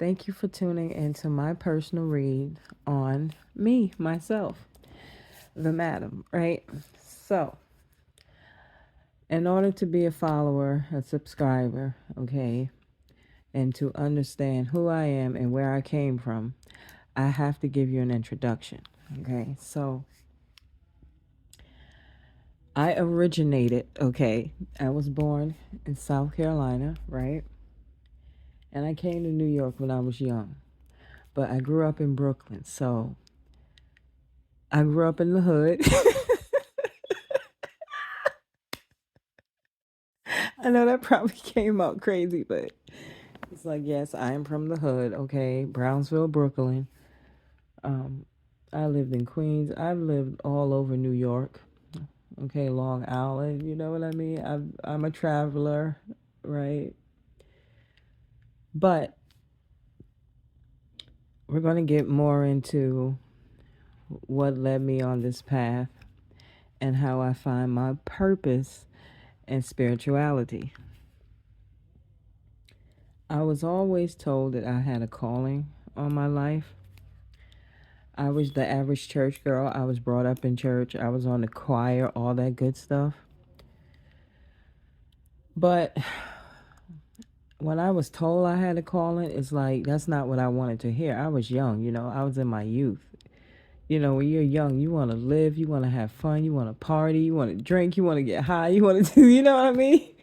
thank you for tuning into my personal read on myself, the madam, right? So, in order to be a follower, a subscriber, okay, and to understand who I am and where I came from, I have to give you an introduction, okay? So, I originated, okay, I was born in South Carolina, right? And I came to New York when I was young, but I grew up in Brooklyn, so I grew up in the hood. I know that probably came out crazy, but it's like, yes, I am from the hood, okay? Brownsville, Brooklyn. Um, I lived in Queens. I've lived all over New York, okay? Long Island, you know what I mean? I'm a traveler, right? But we're going to get more into what led me on this path and how I find my purpose in spirituality. I was always told that I had a calling on my life. I was the average church girl. I was brought up in church. I was on the choir, all that good stuff. But when I was told I had a calling, it's like that's not what I wanted to hear. I was young, I was in my youth. When you're young, you want to live, you want to have fun, you want to party, you want to drink, you want to get high, you want to do, you know what I mean?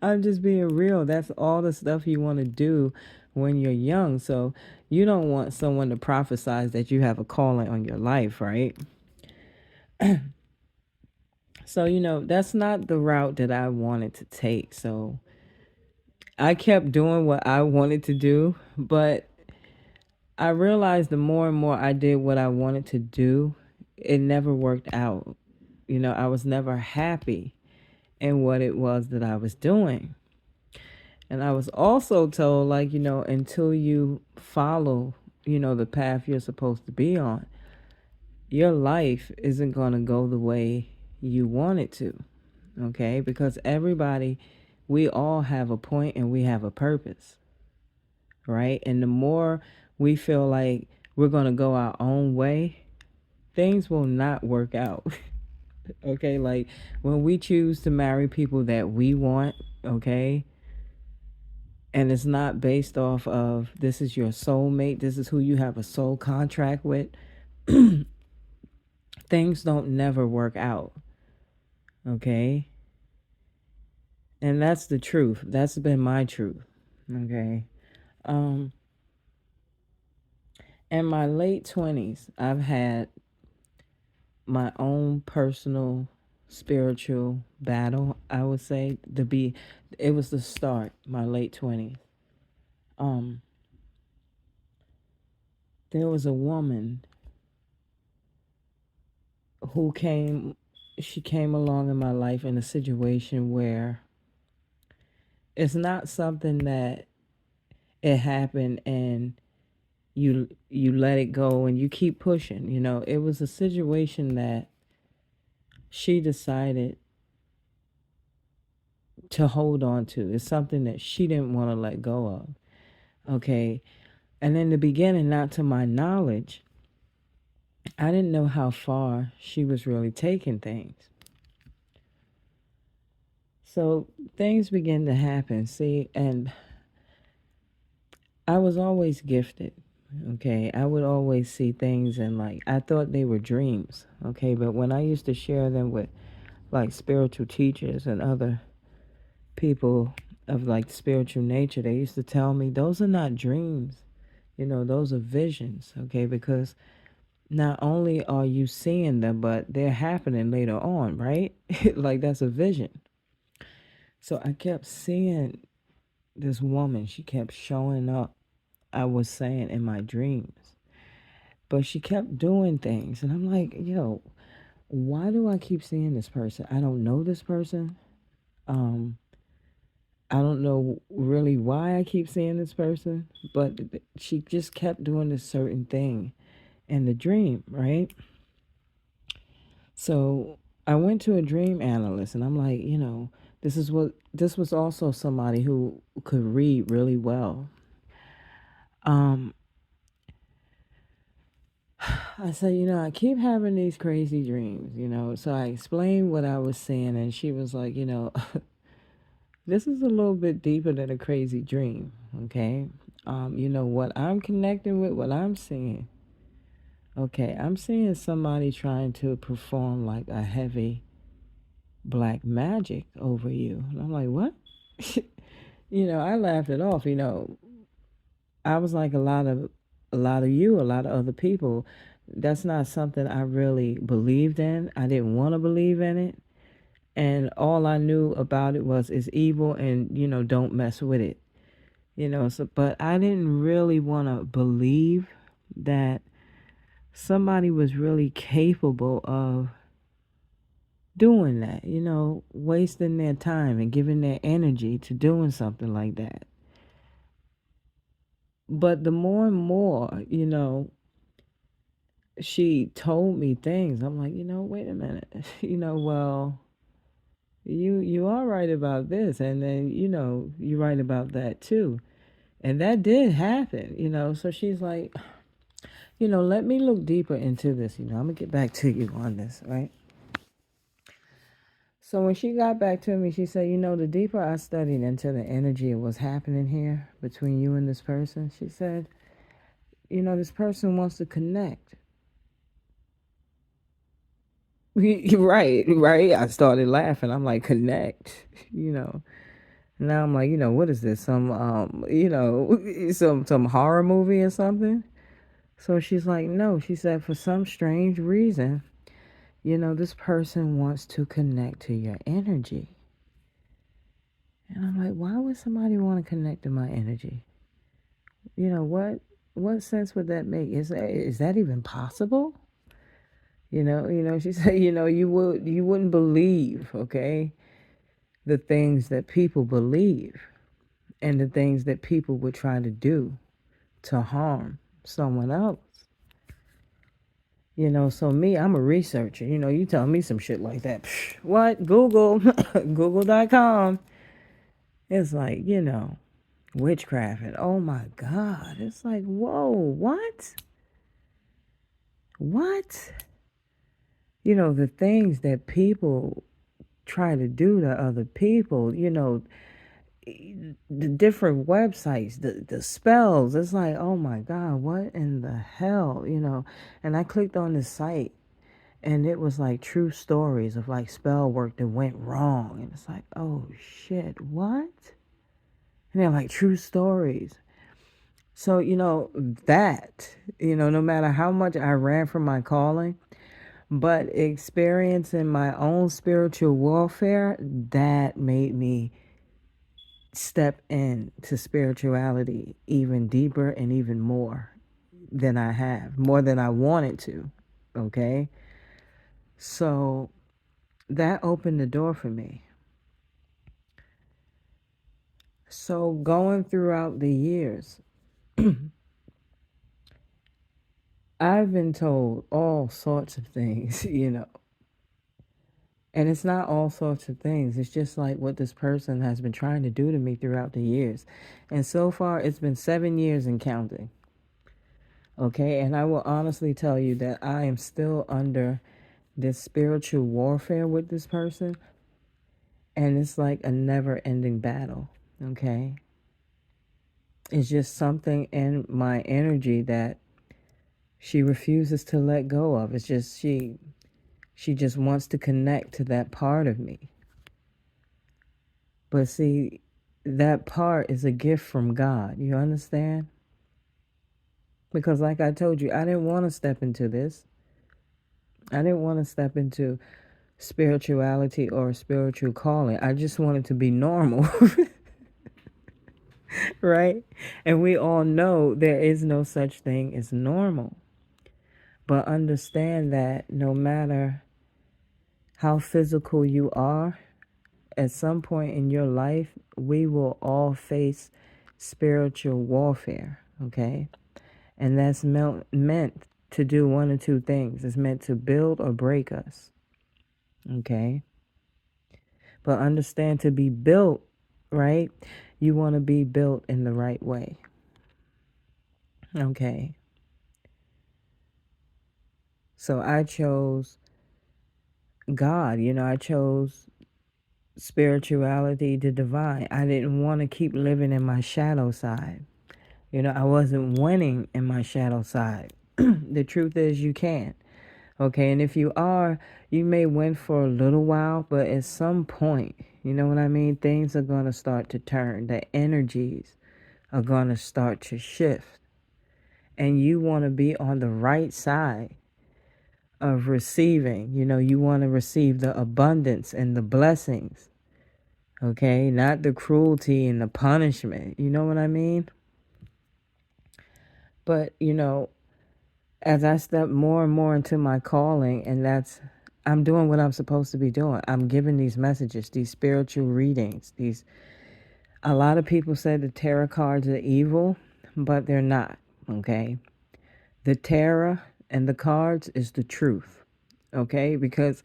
I'm just being real. That's all the stuff you want to do when you're young. So you don't want someone to prophesize that you have a calling on your life, right? So, that's not the route that I wanted to take. So I kept doing what I wanted to do, but I realized the more and more I did what I wanted to do, it never worked out. I was never happy in what it was that I was doing. And I was also told, like, until you follow, the path you're supposed to be on, your life isn't going to go the way you want it to. Okay? Because everybody, we all have a point and we have a purpose, right? And the more we feel like we're going to go our own way, things will not work out. Okay? Like when we choose to marry people that we want, okay? And it's not based off of this is your soulmate, this is who you have a soul contract with, things don't never work out. Okay? And that's the truth. That's been my truth. Okay? Um in my late 20s, I've had my own personal spiritual battle, I would say, it was the start, my late 20s. Um there was a woman who she came along in my life in a situation where it's not something that it happened and you let it go and you keep pushing. It was a situation that she decided to hold on to. It's something that she didn't want to let go of. Okay. And in the beginning, not to my knowledge, I didn't know how far she was really taking things. So things began to happen. See, and I was always gifted. Okay. I would always see things and like I thought they were dreams. Okay. But when I used to share them with like spiritual teachers and other people of like spiritual nature, they used to tell me those are not dreams. Those are visions. Okay. Because not only are you seeing them, but they're happening later on, right? Like that's a vision. So I kept seeing this woman. She kept showing up, I was saying, in my dreams. But she kept doing things. And I'm like, yo, why do I keep seeing this person? I don't know this person. Um, I don't know really why I keep seeing this person, but she just kept doing this certain thing in the dream, right? So I went to a dream analyst and I'm like, this was also somebody who could read really well. Um, I said, I keep having these crazy dreams. So I explained what I was seeing, and she was like, this is a little bit deeper than a crazy dream, okay? What I'm connecting with, what I'm seeing, okay, I'm seeing somebody trying to perform like a heavy black magic over you. And I'm like, what? I laughed it off. I was like a lot of other people. That's not something I really believed in. I didn't want to believe in it. And all I knew about it was it's evil and, don't mess with it. So but I didn't really want to believe that somebody was really capable of doing that, wasting their time and giving their energy to doing something like that. But the more and more, she told me things. I'm like, wait a minute. Well, you are right about this, and then you're right about that too. And that did happen. So she's like, let me look deeper into this. I'm gonna get back to you on this, right? So when she got back to me, she said, the deeper I studied into the energy of what's happening here between you and this person, she said, this person wants to connect. Right, right. I started laughing. I'm like, connect, you know. Now I'm like, what is this? Some some horror movie or something? So she's like, no. She said, for some strange reason, this person wants to connect to your energy. And I'm like, why would somebody want to connect to my energy? What sense would that make? Is that even possible? She said, you wouldn't believe, okay, the things that people believe and the things that people would try to do to harm someone else. So me, I'm a researcher. You tell me some shit like that. Psh, what? Google, Google.com. It's like, witchcraft. And oh my God. It's like, whoa, what? What? The things that people try to do to other people, the different websites, the spells. It's like, oh my God, what in the hell, And I clicked on this site, and it was like true stories of like spell work that went wrong, and it's like, oh shit, what? And they're like true stories. So no matter how much I ran from my calling, but experiencing my own spiritual warfare, that made me step into spirituality even deeper and even more than I have, more than I wanted to. Okay. So that opened the door for me. So going throughout the years, I've been told all sorts of things, and it's not all sorts of things. It's just like what this person has been trying to do to me throughout the years. And so far, it's been 7 years and counting. Okay. And I will honestly tell you that I am still under this spiritual warfare with this person, and it's like a never ending battle. Okay. It's just something in my energy that she refuses to let go of. It's just she just wants to connect to that part of me. But see, that part is a gift from God. You understand? Because like I told you, I didn't want to step into this. I didn't want to step into spirituality or spiritual calling. I just wanted to be normal. Right? And we all know there is no such thing as normal. But understand that no matter how physical you are, at some point in your life, we will all face spiritual warfare, okay? And that's meant to do one or two things. It's meant to build or break us, okay? But understand, to be built, right? You want to be built in the right way. Okay. So I chose God, I chose spirituality, the divine. I didn't want to keep living in my shadow side. I wasn't winning in my shadow side. The truth is, you can't. Okay, and if you are, you may win for a little while, but at some point, you know what I mean? Things are going to start to turn. The energies are going to start to shift. And you want to be on the right side of receiving. You want to receive the abundance and the blessings. Okay, not the cruelty and the punishment. You know what I mean? But, as I step more and more into my calling, and I'm doing what I'm supposed to be doing. I'm giving these messages, these spiritual readings. A lot of people say the tarot cards are evil, but they're not. Okay, the tarot and the cards is the truth. Okay, because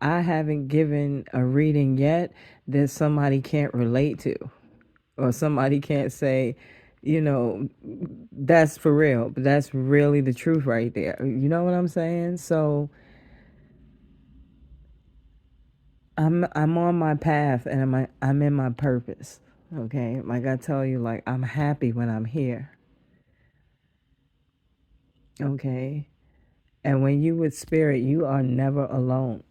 I haven't given a reading yet that somebody can't relate to, or somebody can't say, that's for real. But that's really the truth right there. You know what I'm saying? So I'm on my path, and I'm in my purpose. Okay? Like I tell you, like, I'm happy when I'm here. Okay? And when you with spirit, you are never alone.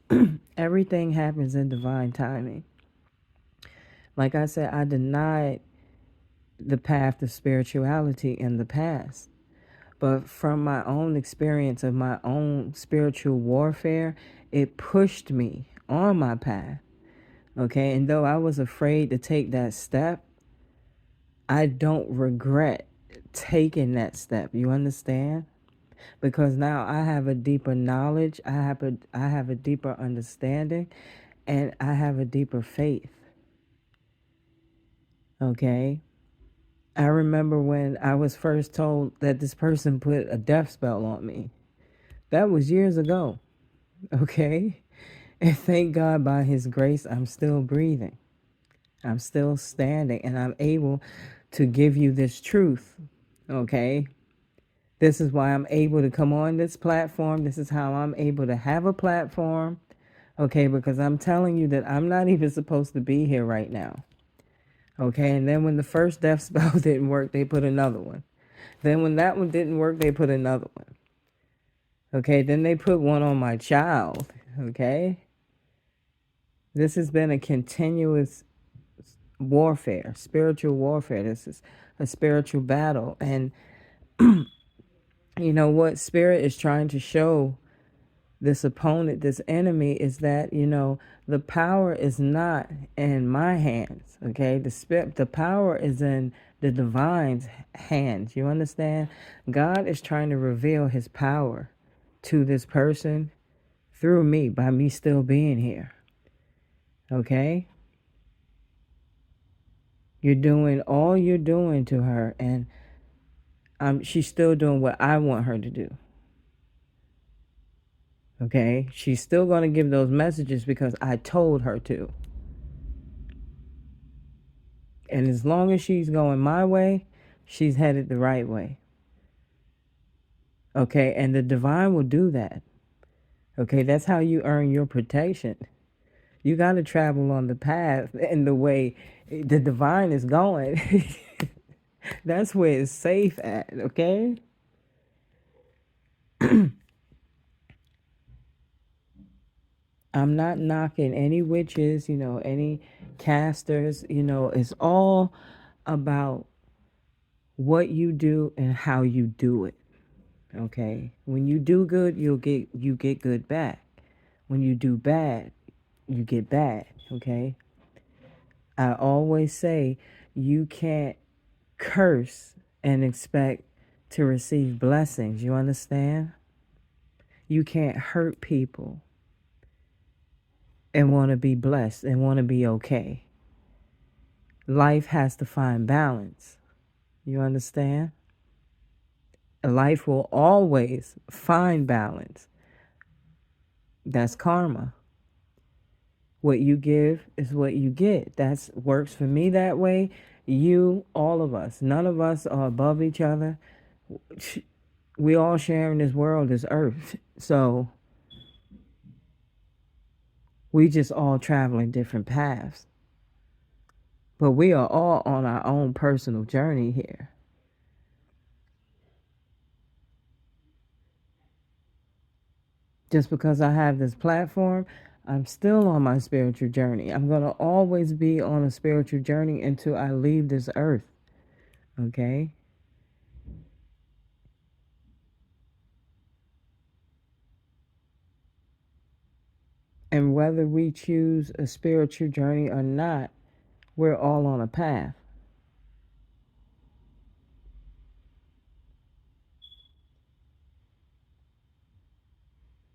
Everything happens in divine timing. Like I said, I denied the path of spirituality in the past. But from my own experience of my own spiritual warfare, it pushed me on my path. Okay? And though I was afraid to take that step, I don't regret taking that step. You understand? Because now I have a deeper knowledge, I have a deeper understanding, and I have a deeper faith. Okay? I remember when I was first told that this person put a death spell on me. That was years ago. Okay? And thank God by his grace I'm still breathing. I'm still standing, and I'm able to give you this truth. Okay? This is why I'm able to come on this platform. This is how I'm able to have a platform. Okay, because I'm telling you that I'm not even supposed to be here right now. Okay, and then when the first death spell didn't work, they put another one. Then when that one didn't work, they put another one. Okay, then they put one on my child. Okay, this has been a continuous warfare, spiritual warfare. This is a spiritual battle. And you know what Spirit is trying to show this opponent, this enemy, is that, the power is not in my hands. Okay, the power is in the divine's hands. You understand? God is trying to reveal his power to this person through me, by me still being here. Okay, you're doing all you're doing to her, and she's still doing what I want her to do. Okay, she's still going to give those messages because I told her to. And as long as she's going my way, she's headed the right way. Okay, and the divine will do that. Okay, that's how you earn your protection. You got to travel on the path and the way the divine is going. That's where it's safe at, okay? I'm not knocking any witches, any casters. It's all about what you do and how you do it. Okay? When you do good, you get good back. When you do bad, you get bad. Okay? I always say you can't curse and expect to receive blessings. You understand? You can't hurt people and want to be blessed and want to be okay. Life has to find balance. You understand? Life will always find balance. That's karma. What you give is what you get. That's works for me that way. You, all of us. None of us are above each other. We all sharing this world, this earth. So we just all traveling different paths. But we are all on our own personal journey here. Just because I have this platform, I'm still on my spiritual journey. I'm going to always be on a spiritual journey until I leave this earth. Okay? And whether we choose a spiritual journey or not, we're all on a path.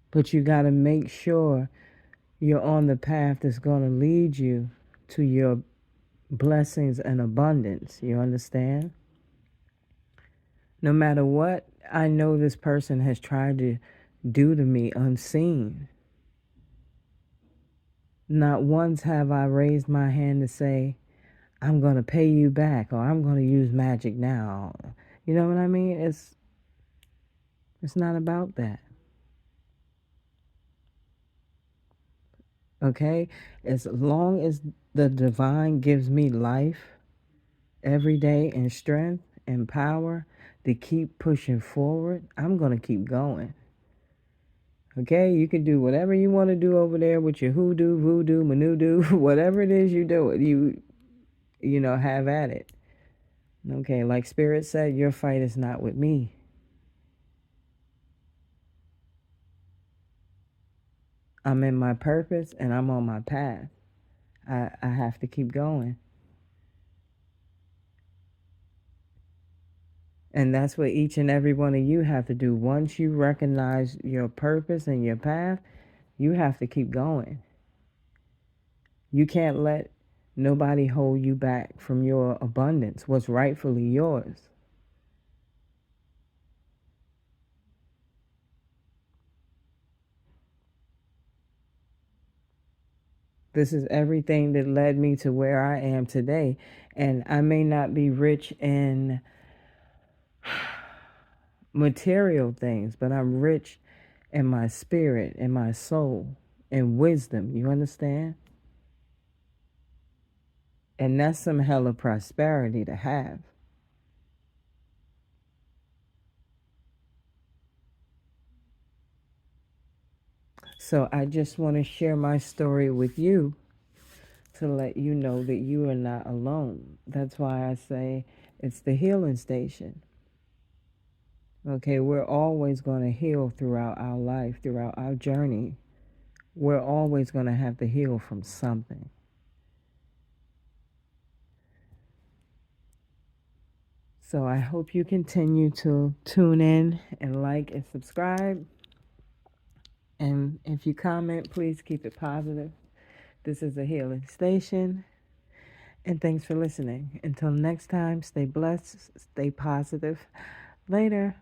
But you got to make sure you're on the path that's going to lead you to your blessings and abundance. You understand? No matter what I know this person has tried to do to me unseen, not once have I raised my hand to say, I'm going to pay you back or I'm going to use magic now. You know what I mean? It's not about that. Okay? As long as the divine gives me life every day and strength and power to keep pushing forward, I'm going to keep going. Okay? You can do whatever you want to do over there with your hoodoo, voodoo, manoodo, whatever it is you do, have at it. Okay, like Spirit said, your fight is not with me. I'm in my purpose and I'm on my path. I have to keep going. And that's what each and every one of you have to do. Once you recognize your purpose and your path, you have to keep going. You can't let nobody hold you back from your abundance, what's rightfully yours. This is everything that led me to where I am today. And I may not be rich in material things, but I'm rich in my spirit, in my soul, in wisdom. You understand? And that's some hella prosperity to have. So I just want to share my story with you to let you know that you are not alone. That's why I say it's the healing station. Okay, we're always going to heal throughout our life, throughout our journey. We're always going to have to heal from something. So I hope you continue to tune in and like and subscribe. And if you comment, please keep it positive. This is a healing station. And thanks for listening. Until next time, stay blessed, stay positive. Later.